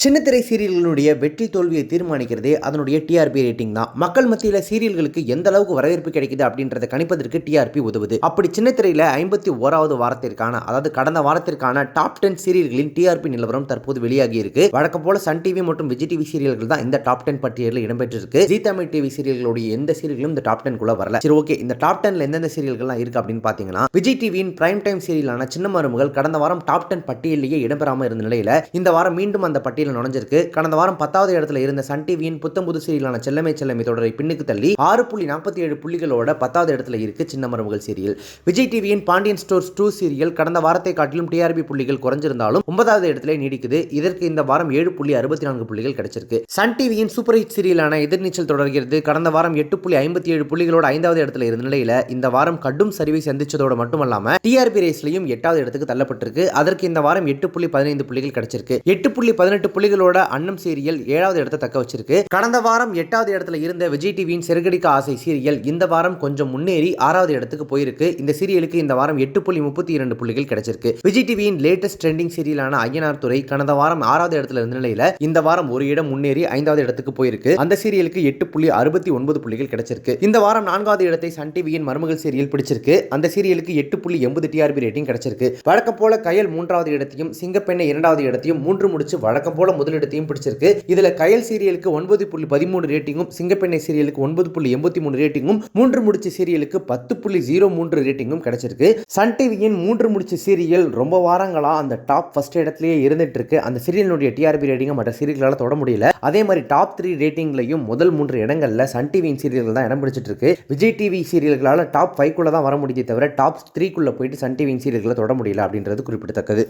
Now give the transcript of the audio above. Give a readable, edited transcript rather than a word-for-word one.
சின்னத்திரை சீரியல்களுடைய வெற்றி தோல்வியை தீர்மானிக்கிறதே அதனுடைய டிஆர்பி ரேட்டிங் தான். மக்கள் மத்தியில் சீரியல்களுக்கு எந்த அளவுக்கு வரவேற்பு கிடைக்குது அப்படின்றத கணிப்பதற்கு டிஆர்பி உதவுது. அப்படி சின்னத்திரையில் 51வது வாரத்திற்கான, அதாவது கடந்த வாரத்திற்கான டாப் 10 சீரியல்களின் டிஆர்பி நிலவரம் தற்போது வெளியாகி இருக்கு. வழக்கம் போல சன் டிவி மற்றும் விஜய் டிவி சீரியல்கள் தான் இந்த டாப் 10 பட்டியலில் இடம்பெற்றிருக்கு. ஜீ தமிழ் டிவி சீரியல்களுடைய எந்த சீரியல்களும் இந்த டாப் 10 குள்ள வரல. சரி, ஓகே, இந்த டாப் 10ல எந்தெந்த சீரியல்கள்லாம் இருக்கு அப்படின்னு பாத்தீங்கன்னா, விஜய் டிவியின் பிரைம் டைம் சீரியலான சின்ன மருமகள் கடந்த வாரம் டாப் 10 பட்டியலிலேயே இடம்பெறாம இருந்த நிலையில இந்த வாரம் மீண்டும் அந்த பட்டியலில் நுழைஞ்சிருக்கு. கடந்த வாரம் 10வது இடத்துல இருந்த சன் டிவியின் புத்தம்புது சீரியலான செல்லமே செல்லமே தொடரை பின்னுக்கு தள்ளி 6.47 புள்ளிகளோட 10வது இடத்துல இருக்கு சின்ன மருமகள் சீரியல். விஜய் டிவியின் பாண்டியன் ஸ்டோர்ஸ் 2 சீரியல் கடந்த வாரத்தை காட்டிலும் டிஆர்பி புள்ளிகள் குறைஞ்சிருந்தாலும் 9வது இடத்துல நீடிக்குது. இதற்கு இந்த வாரம் 7.64 புள்ளிகள் கிடைச்சிருக்கு. சன் டிவியின் சூப்பர் ஹிட் சீரியலான எதிர்நீச்சல் தொடர்கிறது. கடந்த வாரம் 8.57 புள்ளிகளோட 5வது இடத்துல இருந்த நிலையில இந்த வாரம் கடும் சரிவை சந்திச்சதோடு மட்டுமல்லாம டிஆர்பி ரேஸ்லயும் 8வது இடத்துக்கு தள்ளப்பட்டிருக்கு. அதற்கு இந்த வாரம் 8.15 புள்ளிகள் கிடைச்சிருக்கு. 8.18 புள்ளிகளோட அன்னம் சீரியல் 7வது இடத்தை தக்க வச்சிருக்கு. கடந்த வாரம் 8வது இடத்துல இருந்த விஜய் டிவியின் சிறகடிக்க ஆசை சீரியல் இந்த வாரம் கொஞ்சம் முன்னேறி 6வது இடத்துக்கு போயிருக்கு. இந்த சீரியலுக்கு இந்த வாரம் 8.32 புள்ளிகள் கிடைச்சிருக்கு. விஜய் டிவியின் லேட்டஸ்ட் ட்ரெண்டிங் சீரியலான ஐயனார் துறை கடந்த வாரம் 6வது இடத்துல இருந்த நிலையில இந்த வாரம் ஒரு இடம் முன்னேறி 5வது இடத்துக்கு போயிருக்கு. அந்த சீரியலுக்கு 8.69 புள்ளிகள் கிடைச்சிருக்கு. இந்த வாரம் 4வது இடத்தை சன் டிவியின் மருமகள் சீரியல் பிடிச்சிருக்கு. அந்த சீரியலுக்கு 8.80 டிஆர்பி ரேட்டிங் கிடைச்சிருக்கு. வழக்கம் போல கயல் 3வது இடத்தையும் சிங்கப்பெண்ணை 2வது இடத்தையும் 3 முடிச்சு வழக்கம் போல முதலிடத்தையும் பிடிச்சிருக்கு. இதுல கயல் சீரியலுக்கு 9.13 ரேட்டிங்கும் சிங்கப்பெண்ணை சீரியலுக்கு 9.83 ரேட்டிங்கும் 3 முடிச்சு சீரியலுக்கு 10.03 ரேட்டிங்கும் கிடைச்சிருக்கு. சன் டிவியின் 3 முடிச்சு சீரியல் ரொம்ப வாரங்களா அந்த டாப் ஃபர்ஸ்ட் இடத்திலேயே இருந்துட்டு இருக்கு. அந்த சீரியலுடைய டிஆர்பி ரேட்டிங்கை மற்ற சீரியல்களால தொட முடியல. அதே மாதிரி டாப் 3 ரேட்டிங்லையும் முதல் 3 இடங்கள்ல சன் டிவியின் சீரியல்கள் தான் இடம் பிடிச்சிட்டு இருக்கு. விஜய் டிவி சீரியல்களால டாப் 5 குள்ள தான் வர முடியுதே தவிர டாப் 3 குள்ள போயிட்டு சன் டிவியின் சீரியல்களை தொட முடியல அப்படின்றது குறிப்பிடத்தக்கது.